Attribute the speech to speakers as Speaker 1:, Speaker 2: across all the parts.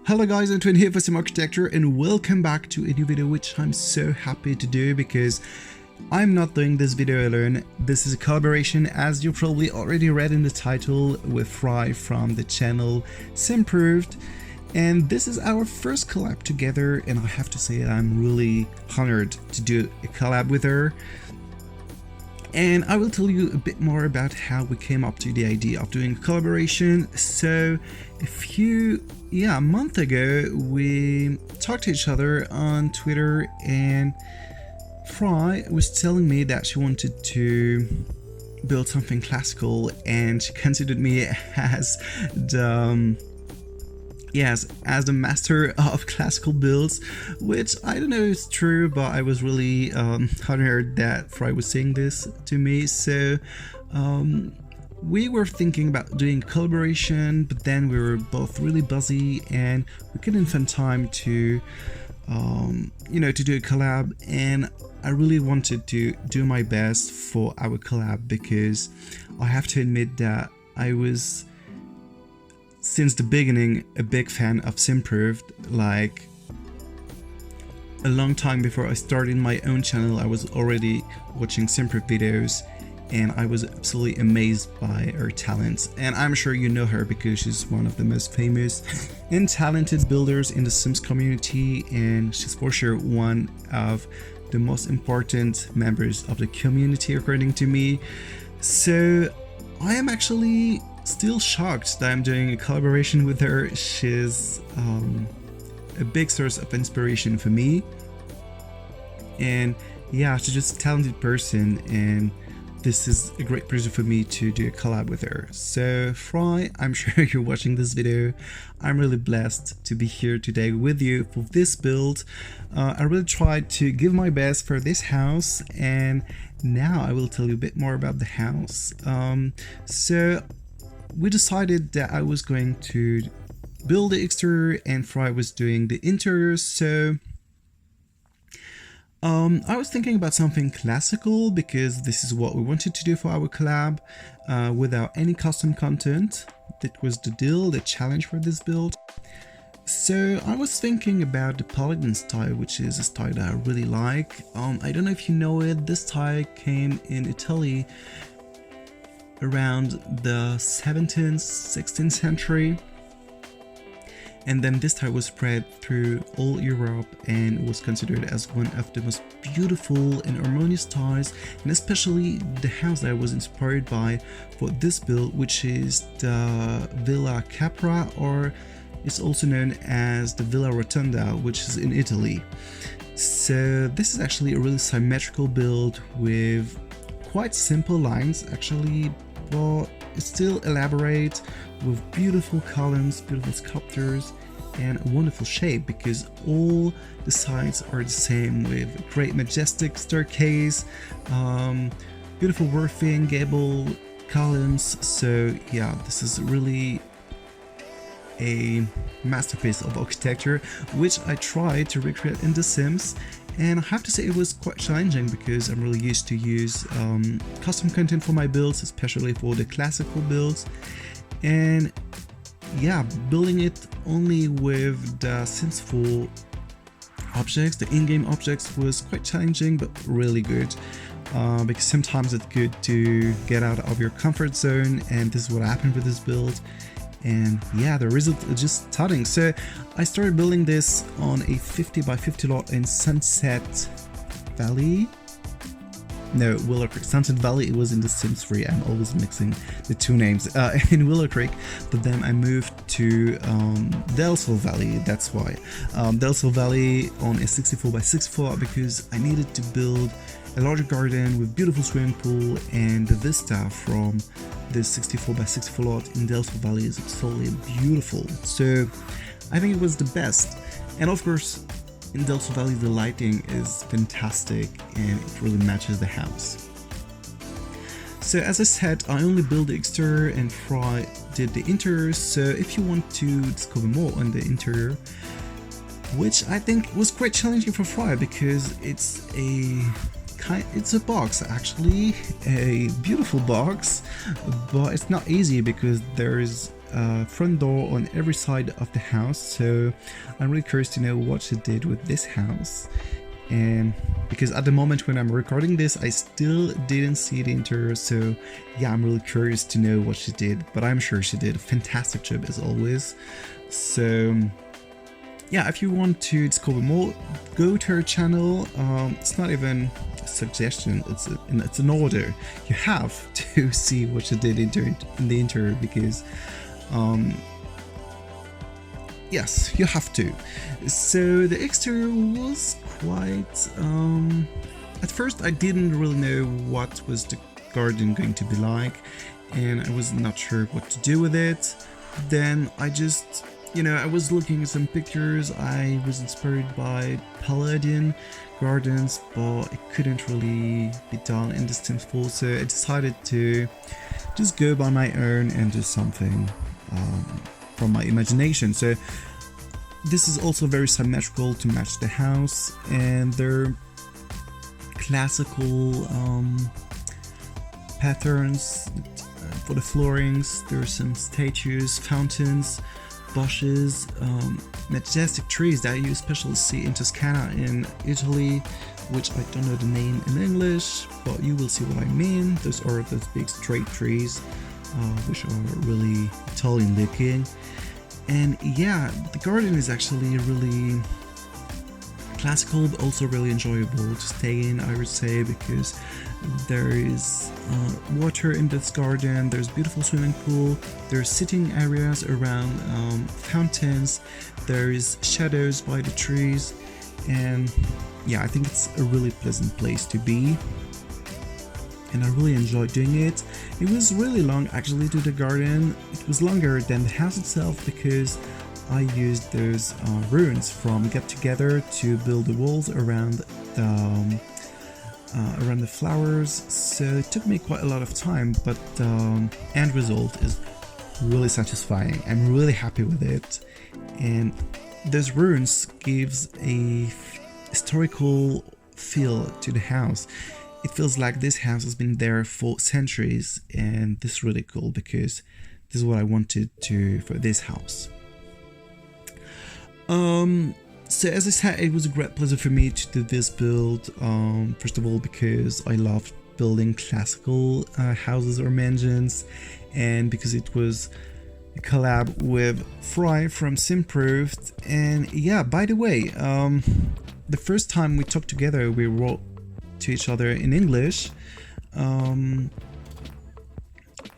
Speaker 1: Hello guys, Antoine here for Simarchitecture and welcome back to a new video which I'm so happy to do because I'm not doing this video alone. This is a collaboration, as you probably already read in the title, with Fry from the channel Simproved, and this is our first collab together, and I have to say I'm really honored to do a collab with her. And I will tell you a bit more about how we came up to the idea of doing a collaboration. So a month ago we talked to each other on Twitter, and Fry was telling me that she wanted to build something classical, and she considered me as the master of classical builds, which I don't know if it's true, but I was really honored that Fry was saying this to me. So we were thinking about doing collaboration, but then we were both really busy and we couldn't find time to to do a collab, and I really wanted to do my best for our collab because I have to admit that I was, since the beginning, a big fan of Simproved. Like a long time before I started my own channel, I was already watching Simproved videos, and I was absolutely amazed by her talents. And I'm sure you know her because she's one of the most famous and talented builders in the Sims community, and she's for sure one of the most important members of the community according to me. So I am actually still shocked that I'm doing a collaboration with her. She's a big source of inspiration for me, and yeah, she's just a talented person, and this is a great pleasure for me to do a collab with her. So Fry, I'm sure you're watching this video. I'm really blessed to be here today with you for this build. I really tried to give my best for this house, and now I will tell you a bit more about the house. So we decided that I was going to build the exterior and Fry was doing the interior. So I was thinking about something classical because this is what we wanted to do for our collab, without any custom content. That was the deal, the challenge for this build. So I was thinking about the Paladin style, which is a style that I really like. I don't know if you know it, this style came in Italy around the 17th, 16th century. And then this style was spread through all Europe and was considered as one of the most beautiful and harmonious styles, and especially the house that I was inspired by for this build, which is the Villa Capra, or it's also known as the Villa Rotonda, which is in Italy. So this is actually a really symmetrical build with quite simple lines actually, but it's still elaborate with beautiful columns, beautiful sculptures, and a wonderful shape because all the sides are the same, with a great majestic staircase, beautiful roofing, gable columns. So yeah, this is really a masterpiece of architecture which I tried to recreate in The Sims. And I have to say it was quite challenging because I'm really used to use custom content for my builds, especially for the classical builds. And yeah, building it only with the Sims 4 objects, the in-game objects, was quite challenging but really good. Because sometimes it's good to get out of your comfort zone, and this is what happened with this build. And yeah, the result is just stunning. So I started building this on a 50 by 50 lot in Sunset Valley. No, Willow Creek. Sunset Valley, it was in The Sims 3. I'm always mixing the two names. In Willow Creek, but then I moved to Delsel Valley, that's why. Delsel Valley on a 64 by 64 because I needed to build a larger garden with beautiful swimming pool, and the vista from this 64 by 64 lot in Delsel Valley is absolutely beautiful. So I think it was the best. And of course, in Delsel Valley the lighting is fantastic and it really matches the house. So as I said, I only built the exterior and Fry did the interior. So if you want to discover more on the interior, which I think was quite challenging for Fry because it's a box, actually, a beautiful box, but it's not easy because there's front door on every side of the house, so I'm really curious to know what she did with this house. And because at the moment when I'm recording this, I still didn't see the interior, so yeah, I'm really curious to know what she did, but I'm sure she did a fantastic job as always. So yeah, if you want to discover more, go to her channel. It's not even a suggestion, it's an order. You have to see what she did in the interior, because yes, you have to. So the exterior was quite at first I didn't really know what was the garden going to be like, and I was not sure what to do with it. Then I just, I was looking at some pictures. I was inspired by Paladin gardens, but it couldn't really be done in the Simproved, so I decided to just go by my own and do something from my imagination. So this is also very symmetrical to match the house, and they're classical patterns for the floorings. There are some statues, fountains, bushes, majestic trees that you especially see in Toscana in Italy, which I don't know the name in English, but you will see what I mean. Those are those big straight trees, which are really Italian looking. And yeah, the garden is actually really classical, but also really enjoyable to stay in, I would say, because there is water in this garden, there's beautiful swimming pool, there's sitting areas around fountains, there is shadows by the trees, and yeah, I think it's a really pleasant place to be, and I really enjoyed doing it. It was really long actually to the garden. It was longer than the house itself because I used those ruins from Get Together to build the walls around the flowers, so it took me quite a lot of time, but the end result is really satisfying. I'm really happy with it, and those ruins gives a historical feel to the house. It feels like this house has been there for centuries, and this is really cool because this is what I wanted to for this house. So as I said, it was a great pleasure for me to do this build. First of all, because I love building classical houses or mansions, and because it was a collab with Fry from Simproved. And yeah, by the way, the first time we talked together, we wrote to each other in English.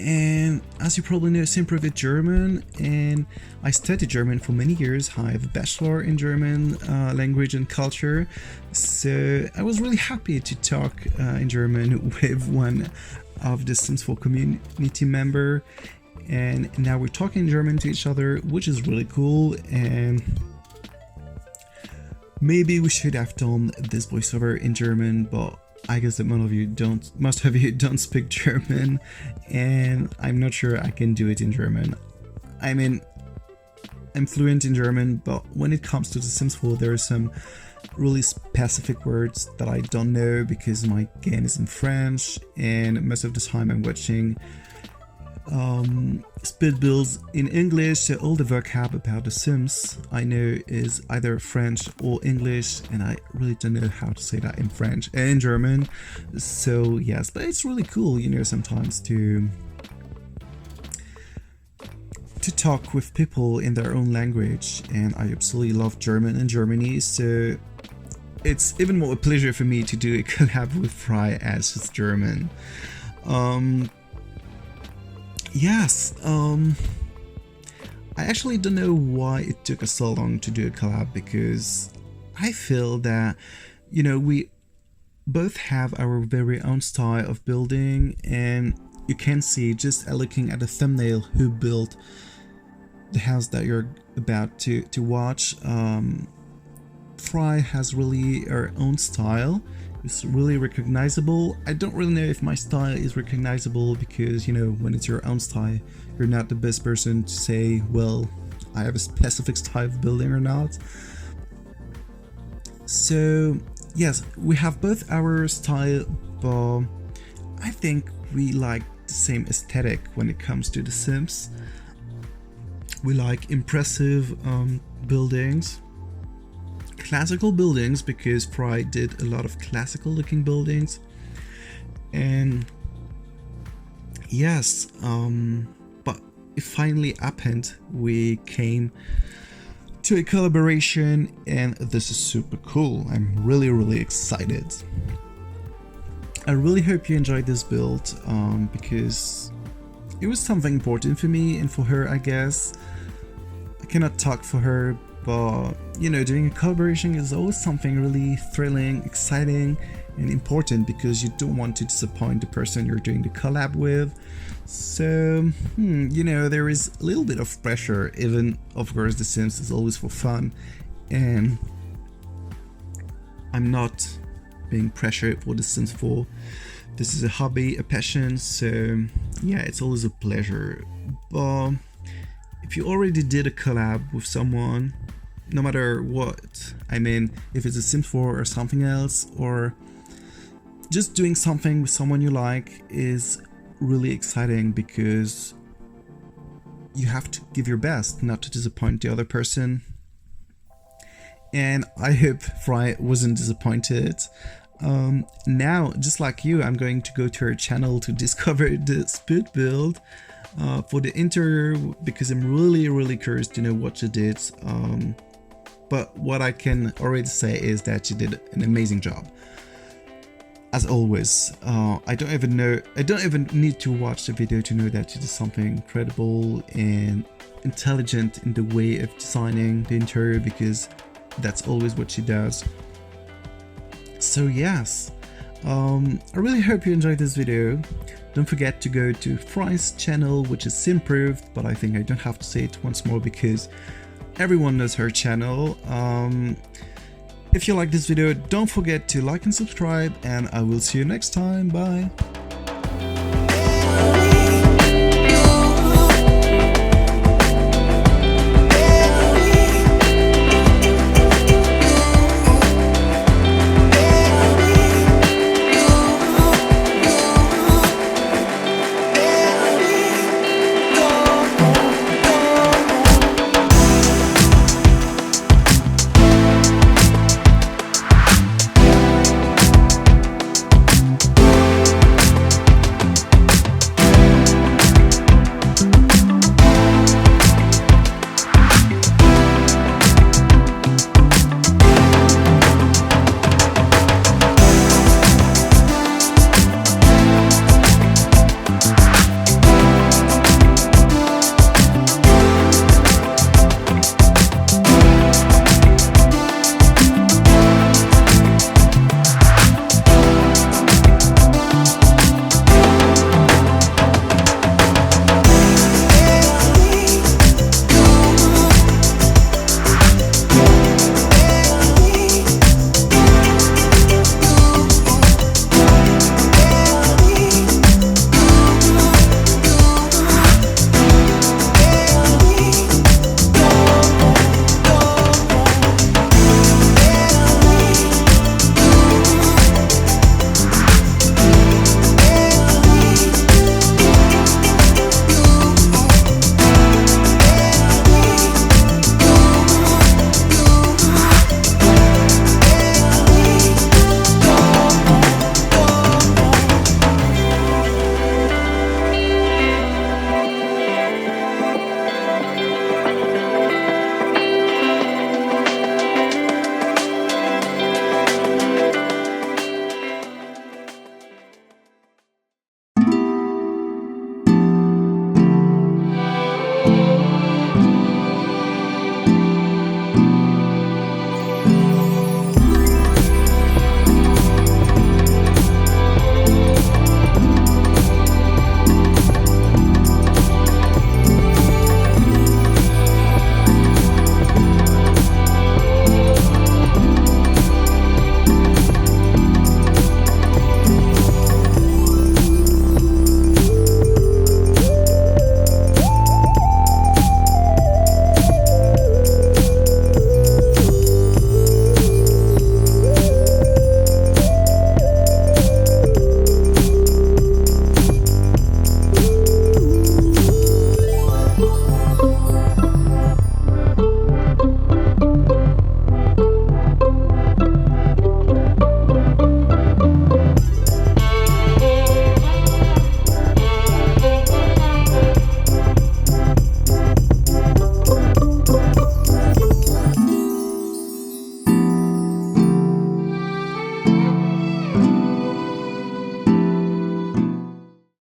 Speaker 1: And as you probably know, Simproved is German, and I studied German for many years. I have a bachelor in German language and culture, so I was really happy to talk in German with one of the Simproved community member, and now we're talking German to each other, which is really cool. And maybe we should have done this voiceover in German, but I guess that most of you don't speak German, and I'm not sure I can do it in German. I mean, I'm fluent in German, but when it comes to the Sims 4, there are some really specific words that I don't know because my game is in French, and most of the time I'm watching speed builds in English, so all the vocab about the Sims I know is either French or English, and I really don't know how to say that in French and in German. So yes, but it's really cool, sometimes to talk with people in their own language, and I absolutely love German in Germany, so it's even more a pleasure for me to do a collab with Fry as she's German. Yes, I actually don't know why it took us so long to do a collab, because I feel that, we both have our very own style of building, and you can see just looking at the thumbnail who built the house that you're about to watch. Fry has really her own style. It's really recognizable. I don't really know if my style is recognizable because, when it's your own style, you're not the best person to say, well, I have a specific style of building or not. So, yes, we have both our style, but I think we like the same aesthetic when it comes to The Sims. We like impressive buildings, classical buildings, because Fry did a lot of classical looking buildings. And yes, but it finally happened. We came to a collaboration, and this is super cool. I'm really excited. I really hope you enjoyed this build, because it was something important for me and for her, I guess. I cannot talk for her, but you know, doing a collaboration is always something really thrilling, exciting, and important, because you don't want to disappoint the person you're doing the collab with. So, you know, there is a little bit of pressure, even of course The Sims is always for fun, and I'm not being pressured for The Sims 4. This is a hobby, a passion, so yeah, it's always a pleasure. But if you already did a collab with someone, no matter what, I mean, if it's a Sims 4 or something else, or just doing something with someone you like, is really exciting, because you have to give your best not to disappoint the other person. And I hope Fry wasn't disappointed. Now, just like you, I'm going to go to her channel to discover the split build for the interior, because I'm really curious to know what she did. But what I can already say is that she did an amazing job. As always, I don't even need to watch the video to know that she did something incredible and intelligent in the way of designing the interior, because that's always what she does. So yes, I really hope you enjoyed this video. Don't forget to go to Fry's channel, which is Simproved, but I think I don't have to say it once more because everyone knows her channel. If you like this video, don't forget to like and subscribe, and I will see you next time. Bye!